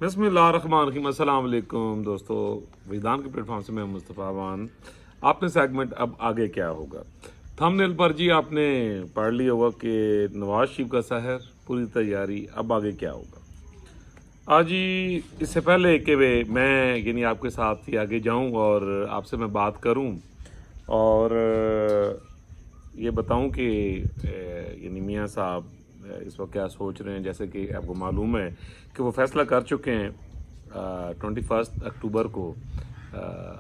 बिस्मिल्लाहिर्रहमानिर्रहीम। अस्सलाम वालेकुम दोस्तों, विधान के प्लेटफॉर्म से मैं मुस्तफ़ा अवान। आपने सेगमेंट अब आगे क्या होगा थंबनेल पर जी आपने पढ़ लिया होगा कि नवाज शरीफ का शहर पूरी तैयारी, अब आगे क्या होगा। आज ही इससे पहले कि मैं आपके साथ ही आगे जाऊं और आपसे मैं बात करूं और ये बताऊं कि मियां साहब इस वक्त क्या सोच रहे हैं। जैसे कि आपको मालूम है कि वो फैसला कर चुके हैं 21 अक्टूबर को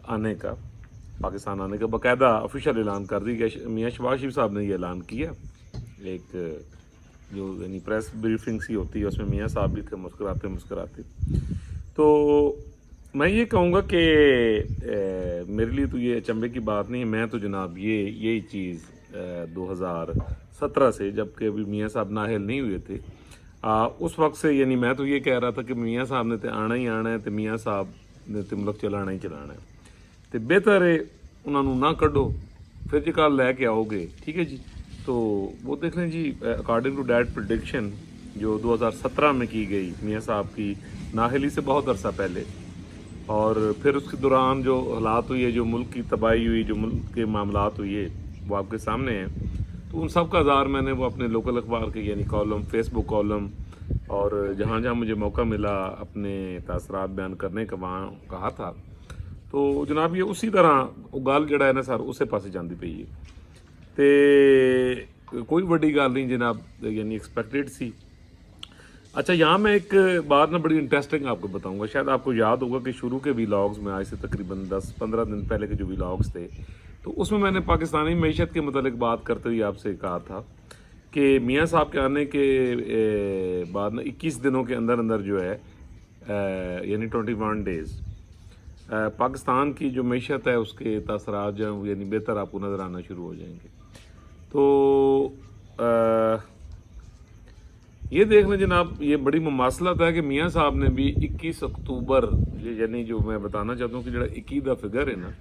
आने का, पाकिस्तान आने का बाकायदा ऑफिशियल ऐलान कर दी गया। मियां शहबाज शरीफ साहब ने ये ऐलान किया। एक जो प्रेस ब्रीफिंग सी होती है उसमें मियां साहब भी थे मुस्कुराते मुस्कुराते। तो मैं ये कहूँगा कि मेरे लिए तो ये अचंभे की बात नहीं है। मैं तो जनाब यही चीज़ 2017 से, जबकि अभी मियां साहब नाअहल नहीं हुए थे, उस वक्त से मैं तो ये कह रहा था कि मियां साहब ने तो आना ही आना है, तो मियां साहब ने तो मुल्क चलाना ही चलाना है, तो बेहतर है उन्होंने ना कढ़ो, फिर जो कल लैके आओगे, ठीक है जी। तो वो देख लें जी, अकॉर्डिंग टू डैट प्रिडिक्शन जो 2017 में की गई मियां साहब की नाअहली से बहुत अरसा पहले, और फिर उसके दौरान जो हालात हुई है, जो मुल्क की तबाही हुई, जो मुल्क के मामलात हुई है, वो आपके सामने हैं। तो उन सब का आज़ार मैंने वो अपने लोकल अखबार के कॉलम, फेसबुक कॉलम, और जहाँ जहाँ मुझे मौका मिला अपने तासरात बयान करने का वहाँ कहा था। तो जनाब ये उसी तरह गल जड़ा है ना सर उस पासे जाती पई है, तो कोई वड्डी गल नहीं जनाब, एक्सपैक्टेड सी। अच्छा, यहाँ मैं एक बात ना बड़ी इंटरेस्टिंग आपको बताऊंगा। शायद आपको याद होगा कि शुरू के व्लॉग्स में आज से तकरीबन 10-15 दिन पहले के जो व्लॉग्स थे, तो उसमें मैंने पाकिस्तानी मईशत के मतलब बात करते हुए आपसे कहा था कि मियां साहब के आने के बाद ना 21 दिनों के अंदर अंदर जो है 21 डेज़ पाकिस्तान की जो मईशत है उसके तासरात जो बेहतर आपको नज़र आना शुरू हो जाएंगे। तो ये देख लें जनाब, ये बड़ी मुमासलत है कि मियां साहब ने भी 21 अक्टूबर, जो मैं बताना चाहता हूँ कि जो 21 का फिगर है ना,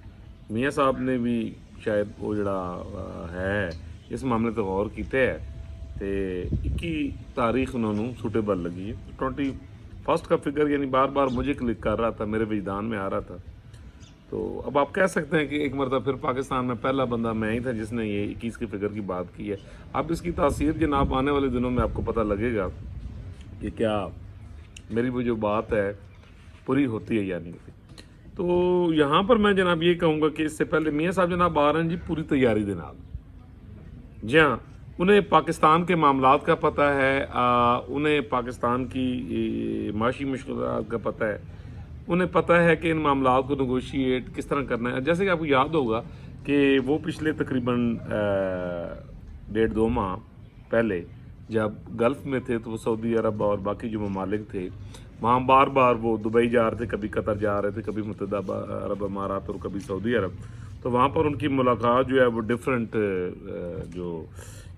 मियां साहब ने भी शायद वो जड़ा है इस मामले तो गौर किया है, तो 21 तारीख उन्होंने सूटेबल लगी है। 21 का फिगर बार बार मुझे क्लिक कर रहा था, मेरे विजदान में आ रहा था। तो अब आप कह सकते हैं कि एक मरतबा फिर पाकिस्तान में पहला बंदा मैं ही था जिसने ये 21 की फिगर की बात की है। अब इसकी तासीर जनाब आने वाले दिनों में आपको पता लगेगा कि क्या मेरी वो जो बात है पूरी होती है या नहीं होती। तो यहाँ पर मैं जनाब ये कहूँगा कि इससे पहले मियां साहब जनाब आ रहे हैं जी पूरी तैयारी के नाल। जी हाँ, उन्हें पाकिस्तान के मामलात का पता है, उन्हें पाकिस्तान की माशी मुश्किलात का पता है, उन्हें पता है कि इन मामलात को नगोशिएट किस तरह करना है। जैसे कि आपको याद होगा कि वो पिछले तकरीबन 1.5-2 माह पहले जब गल्फ़ में थे, तो वो सऊदी अरब और बाकी जो ममालिक थे वहाँ बार बार वो दुबई जा रहे थे, कभी कतर जा रहे थे, कभी मुत्तहदा अरब अमारात और कभी सऊदी अरब। तो वहाँ पर उनकी मुलाकात जो है वो डिफरेंट जो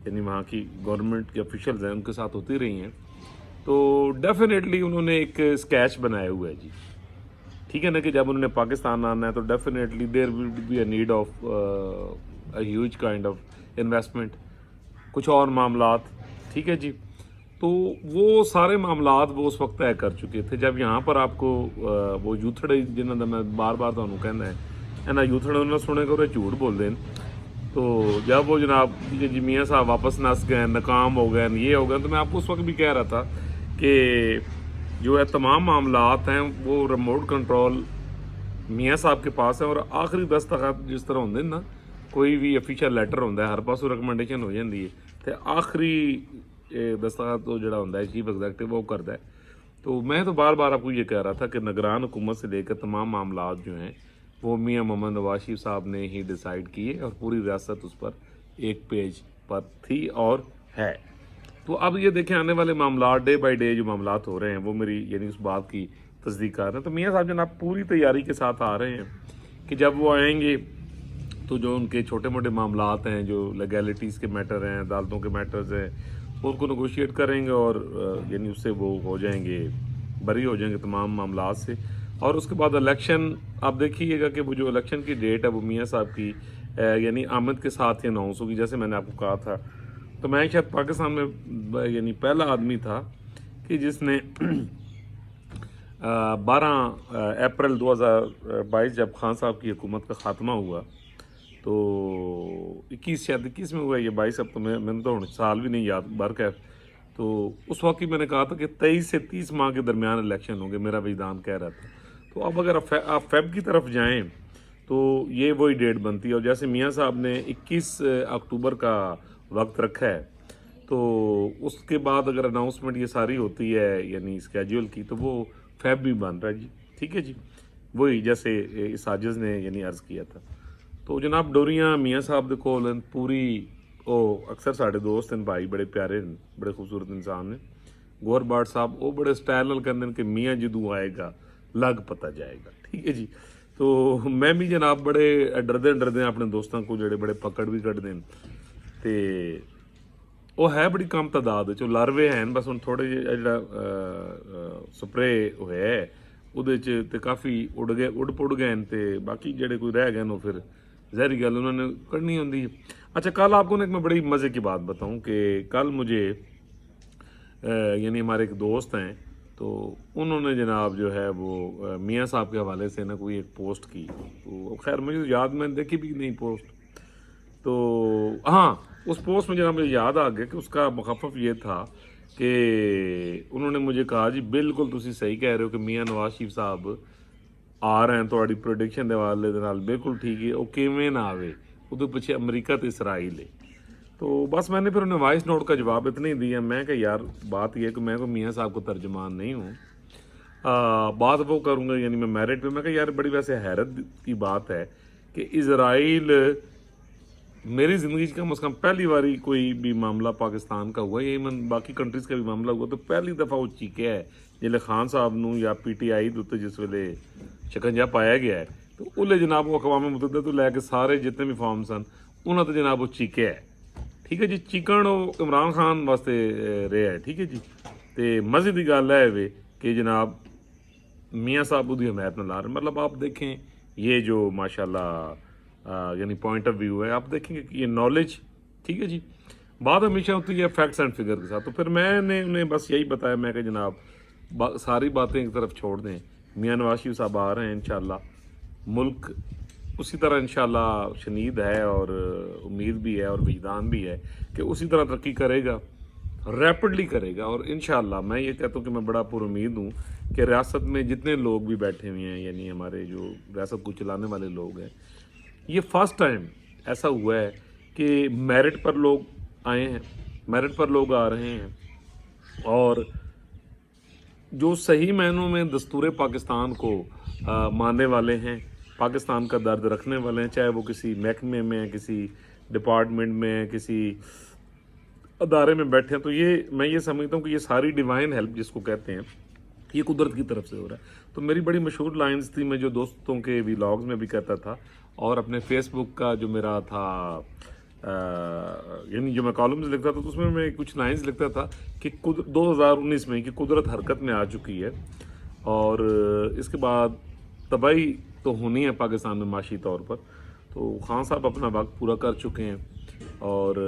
वहाँ की गवर्नमेंट के ऑफिशियल्स हैं उनके साथ होती रही हैं। तो डेफिनेटली उन्होंने एक स्केच बनाया हुआ है जी, ठीक है ना, कि जब उन्होंने पाकिस्तान आना है तो definitely there will be a need of a huge kind of investment, कुछ और मामलात, ठीक है जी। तो वो सारे मामलात वो उस वक्त तय कर चुके थे। जब यहाँ पर आपको वो यूथड़े जिन्हों का मैं बार बार तुहानू कहना है इन्हें यूथड़े उन्होंने सुने को झूठ बोलते हैं। तो जब वो जनाब जी मियां साहब वापस नस गए, नाकाम हो गए, ये हो गए, तो मैं आपको उस वक्त भी कह रहा था कि जो है तमाम मामलात हैं वो रिमोट कंट्रोल मियां साहब के पास है। और आखिरी दस्तखत जिस तरह होंगे ना, कोई भी ऑफिशियल लैटर होंगे हर पासों रिकमेंडेशन हो जाती है, तो आखिरी दस्तखत तो जड़ा होंगे चीफ एग्जैक्टिव वो करता है। तो मैं तो बार बार आपको ये कह रहा था कि निगरान हुकूमत से लेकर तमाम मामलात जो हैं वो मियां मोहम्मद नवाज शरीफ साहब ने ही डिसाइड किए, और पूरी रियासत उस पर एक पेज पर थी और है। तो अब ये देखें आने वाले मामला डे बाई डे जो मामला हो रहे हैं वो मेरी उस बात की तस्दीक कर रहे हैं। तो मियां साहब जनाब पूरी तैयारी के साथ आ रहे हैं कि जब वो आएंगे तो जो उनके छोटे मोटे मामलात हैं, जो लीगैलिटीज़ के मैटर हैं, अदालतों के मैटर्स हैं, उनको नगोशिएट करेंगे और उससे वो हो जाएंगे, बरी हो जाएंगे तमाम मामलात से। और उसके बाद इलेक्शन आप देखिएगा कि वो जो इलेक्शन की डेट है वो मियां साहब की आमद के साथ ही अनाउंस होगी, जैसे मैंने आपको कहा था। तो मैं शायद पाकिस्तान में पहला आदमी था कि जिसने 12 अप्रैल 2022 जब खान साहब की हुकूमत का ख़ात्मा हुआ तो 21 शायद 21 में हुआ, ये 22 अब तो मैंने तो साल भी नहीं याद बरकैफ। तो उस वक्त ही मैंने कहा था कि 23 से 30 माह के दरमियान इलेक्शन होंगे, मेरा विधान कह रहा था। तो अब अगर आप फेब की तरफ जाएं तो ये वही डेट बनती है। और जैसे मियाँ साहब ने 21 अक्टूबर का वक्त रखा है, तो उसके बाद अगर अनाउंसमेंट ये सारी होती है यानी स्केड्यूल की, तो वो फेब भी बन रहा है जी। ठीक है जी, वही जैसे इस साजिश ने यानी अर्ज़ किया था। तो जनाब डोरियां मियाँ साहब दे कोल पूरी ओ अक्सर साढ़े दोस्त हैं भाई, बड़े प्यारे न, बड़े खूबसूरत इंसान ने। गौर बाट साहब वो बड़े स्टाइल नाल कहते हैं कि मियाँ जदू आएगा लग पता जाएगा। ठीक है जी। तो मैं भी जनाब बड़े डरदे अपने दोस्तों को जड़े बड़े पकड़ भी कटते हैं। तो वो है बड़ी कम तादाद जो लार्वे हैं, बस हम थोड़े जो स्प्रे होया है ਉਹਦੇ 'ਚ ਤੇ ਕਾਫੀ उड़ पुड़ गए ते बाकी जड़े कोई रह गए वो फिर जहरी गल उन्होंने करनी होती है। अच्छा, कल आपको ना एक मैं बड़ी मज़े की बात बताऊं कि कल मुझे यानी हमारे एक दोस्त हैं, तो उन्होंने जनाब जो है वो मियाँ साहब के हवाले से ना कोई एक पोस्ट की। तो खैर मुझे तो याद, मैंने देखी भी नहीं पोस्ट। तो हाँ, उस पोस्ट में जनाब मुझे याद आ गया कि उसका मुखफ़फ़ ये था कि उन्होंने मुझे कहा जी बिल्कुल तुसी सही कह रहे हो कि मियाँ नवाज शरीफ साहब आ रहे हैं, तो प्रोडिक्शन के हवाले दे नाल बिल्कुल ठीक है, वो किवें ना आवे, उहदे पिछे अमरीका तो इसराइल है। तो बस मैंने फिर उन्हें वॉइस नोट का जवाब इतना ही दिया, मैं कि यार बात यह है कि मैं को मियाँ साहब को तर्जमान नहीं हूँ, बात वो करूँगा यानी मैं मेरिट पे। मैं कहा यार बड़ी वैसे हैरत की बात है कि इसराइल मेरी ज़िंदगी कम अज़ कम पहली बारी कोई भी मामला पाकिस्तान का हुआ, ये मन बाकी कंट्रीज़ का भी मामला हुआ, तो पहली दफ़ा वो चीके है जिले खान साहब नूं या PTI के उत्ते जिस वेले शिकंजा पाया गया है, तो उले जनाब वो अक़वाम मुत्तहिदा तो लैके सारे जितने भी फॉर्म सन उन्होंने तो जनाब वो चीके है। ठीक है जी, चिकन वो इमरान खान वास्ते रहा है। ठीक है जी। तो मज़े की गल है वे कि जनाब मियाँ साहब उसकी हमायत न ला रहे, मतलब आप देखें ये जो माशाल्लाह यानी पॉइंट ऑफ व्यू है, आप देखेंगे कि ये नॉलेज। ठीक है जी, बात हमेशा होती है फैक्ट्स एंड फिगर के साथ। तो फिर मैंने उन्हें बस यही बताया, मैं कि जनाब सारी बातें एक तरफ छोड़ दें, मियाँ नवाज शरीफ साहब आ रहे हैं इंशाल्लाह, मुल्क उसी तरह इंशाल्लाह शनीद है और उम्मीद भी है और विजदान भी है कि उसी तरह तरक्की करेगा, रैपिडली करेगा। और इंशाल्लाह मैं ये कहता हूँ कि मैं बड़ा पुरुमीद हूँ कि रियासत में जितने लोग भी बैठे हुए हैं यानी हमारे जो रियासत को चलाने वाले लोग हैं, ये फर्स्ट टाइम ऐसा हुआ है कि मेरिट पर लोग आए हैं, मेरिट पर लोग आ रहे हैं, और जो सही मायनों में दस्तूर पाकिस्तान को मानने वाले हैं, पाकिस्तान का दर्द रखने वाले हैं, चाहे वो किसी महकमे में, किसी डिपार्टमेंट में, किसी अदारे में बैठे हैं। तो ये मैं ये समझता हूँ कि ये सारी डिवाइन हेल्प जिसको कहते हैं, ये कुदरत की तरफ से हो रहा है। तो मेरी बड़ी मशहूर लाइन्स थी, मैं जो दोस्तों के व्लॉग्स में भी कहता था, और अपने फेसबुक का जो मेरा था यानी जो मैं कॉलम्स लिखता था, तो उसमें मैं कुछ लाइन्स लिखता था कि 2019 में कि कुदरत हरकत में आ चुकी है और इसके बाद तबाही तो होनी है पाकिस्तान में माशी तौर पर। तो खान साहब अपना वक्त पूरा कर चुके हैं और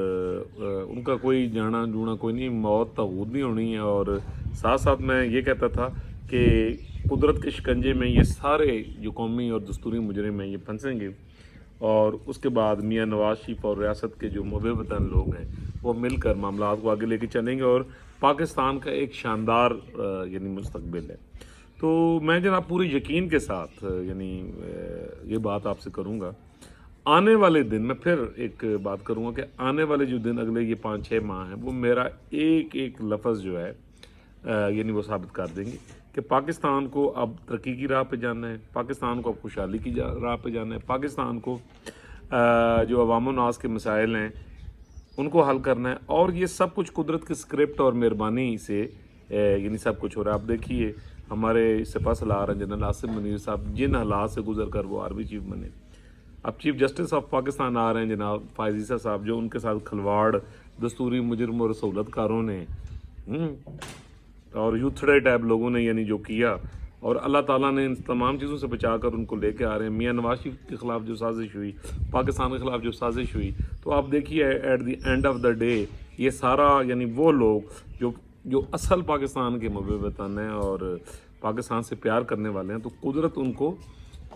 उनका कोई जाना जूना कोई नहीं, मौत तहूद नहीं होनी है। और साथ साथ मैं ये कहता था कि कुदरत के शिकंजे में ये सारे जो कौमी और दस्तूरी मुजरिम हैं ये फंसेंगे, और उसके बाद मियाँ नवाज शरीफ और रियासत के जो मुहब्ब वतन लोग हैं वो मिलकर मामला को आगे लेके चलेंगे और पाकिस्तान का एक शानदार यानी मुस्तकबिल है। तो मैं जनाब पूरे यकीन के साथ यानी ये बात आपसे करूँगा, आने वाले दिन मैं फिर एक बात करूँगा कि आने वाले जो दिन अगले ये 5-6 माह हैं वो मेरा एक एक लफ्ज़ जो है यानी वो साबित कर देंगे कि पाकिस्तान को अब तरक्की की राह पे जाना है, पाकिस्तान को अब खुशहाली की राह पे जाना है, पाकिस्तान को जो अवाम नास के मसाइल हैं उनको हल करना है। और ये सब कुछ कुदरत की स्क्रिप्ट और मेहरबानी से यानी सब कुछ हो रहा है। आप देखिए हमारे सिपा सलार जनरल आसिम मुनीर साहब जिन हालात से गुजर कर वो आर्मी चीफ बने, अब चीफ जस्टिस ऑफ पाकिस्तान आ रहे हैं जनाब फायज़ ईसा साहब, जो उनके साथ खलवाड़ दस्तूरी मुजरिम और सहूलतकारों ने और यूथड़े टाइप लोगों ने यानी जो किया, और अल्लाह ताला ने इन तमाम चीज़ों से बचा कर उनको लेके आ रहे हैं। मियाँ नवाज शरीफ के ख़िलाफ़ जो साजिश हुई, पाकिस्तान के ख़िलाफ़ जो साजिश हुई, तो आप देखिए at the end of the day ये सारा यानी वो लोग जो असल पाकिस्तान के मुहब्ब वतन हैं और पाकिस्तान से प्यार करने वाले हैं, तो कुदरत उनको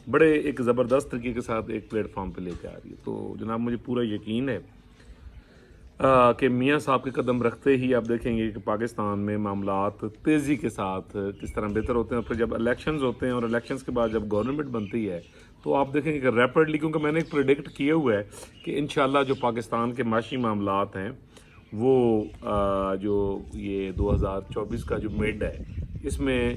बड़े एक ज़बरदस्त तरीके के साथ एक प्लेटफॉर्म पे लेके आ रही है। तो जनाब मुझे पूरा यकीन है कि मियाँ साहब के कदम रखते ही आप देखेंगे कि पाकिस्तान में मामलात तेज़ी के साथ किस तरह बेहतर होते हैं। और फिर जब इलेक्शंस होते हैं और इलेक्शंस के बाद जब गवर्नमेंट बनती है तो आप देखेंगे कि रैपिडली, क्योंकि मैंने एक प्रेडिक्ट किया हुआ है कि इंशाल्लाह जो पाकिस्तान के माशी मामलात हैं वो जो ये 2024 का जो मिड है इसमें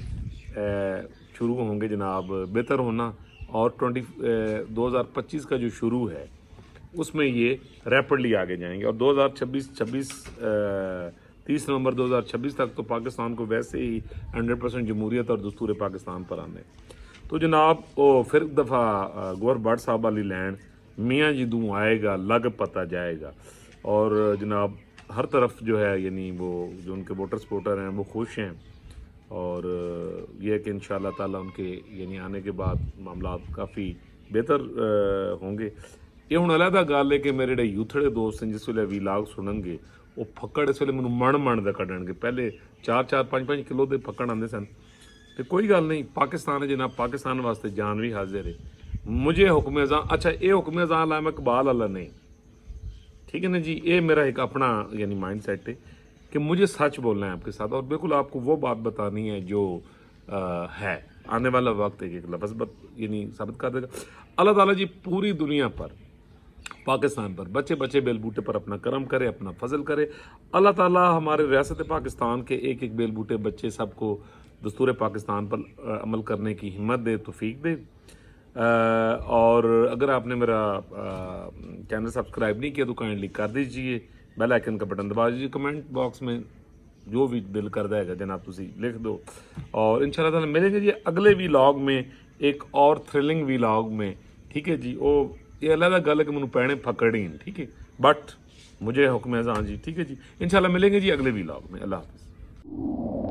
शुरू होंगे जनाब बेहतर होना, और 2025 का जो शुरू है उसमें ये रैपिडली आगे जाएंगे। और 30 नवंबर 2026 तक तो पाकिस्तान को वैसे ही 100% जमहूरियत और दस्तूर पाकिस्तान पर आने। तो जनाब वो फिर एक दफ़ा गौर भट्ट साहब वाली लैंड मियाँ जिदू आएगा लग पता जाएगा। और जनाब हर तरफ जो है यानी वो जो उनके वोटर सपोर्टर हैं वो खुश हैं, और ये है कि इंशाअल्लाह ताला उनके यानी आने के बाद मामलात काफ़ी बेहतर होंगे। ये हुण अलहदा गल है कि मेरे जिहड़े यूथड़े दोस्त हैं जिस वेले वीलाग सुननगे वो फक्कड़ इस वेले मैनूं मण दे कड्डणगे। पहले 4-4 5-5 किलो दे फक्कड़ आंदे सन, तो कोई गल नहीं, पाकिस्तान है जनाब, पाकिस्तान वास्ते जान भी हाजिर है। मुझे हुक्म अज़ां, अच्छा ये हुक्म अज़ां ला मैं इकबाल अल्लाह नहीं, ठीक है ना जी, ये मेरा एक अपना यानी माइंड सेट है कि मुझे सच बोलना है आपके साथ, और बिल्कुल आपको वो बात बतानी है जो है। आने वाला वक्त एक लफ्ज़ यानी साबित कर देगा। अल्लाह ताला जी पूरी दुनिया पर, पाकिस्तान पर बच्चे बच्चे बेल बूटे पर अपना करम करे, अपना फजल करे। अल्लाह ताला हमारे रियासत पाकिस्तान के एक एक बेल बूटे बच्चे सबको दस्तूर पाकिस्तान पर अमल करने की हिम्मत दे, तौफीक दे। और अगर आपने मेरा चैनल सब्सक्राइब नहीं किया तो काइंडली कर दीजिए, बेल आइकन का बटन दबा दीजिए, कमेंट बॉक्स में जो भी दिल करता है जनाब तुसी लिख दो। और इंशाल्लाह ताला मिलेंगे जी अगले व्लॉग में, एक और थ्रिलिंग व्लॉग में, ठीक है जी। वो ये अलग गल है कि मैनू पैने फकड़ी, ठीक है, बट मुझे हुक्म है हाँ जी, ठीक है जी। इंशाल्लाह मिलेंगे जी अगले व्लॉग में। अल्लाह हाफ़िज़।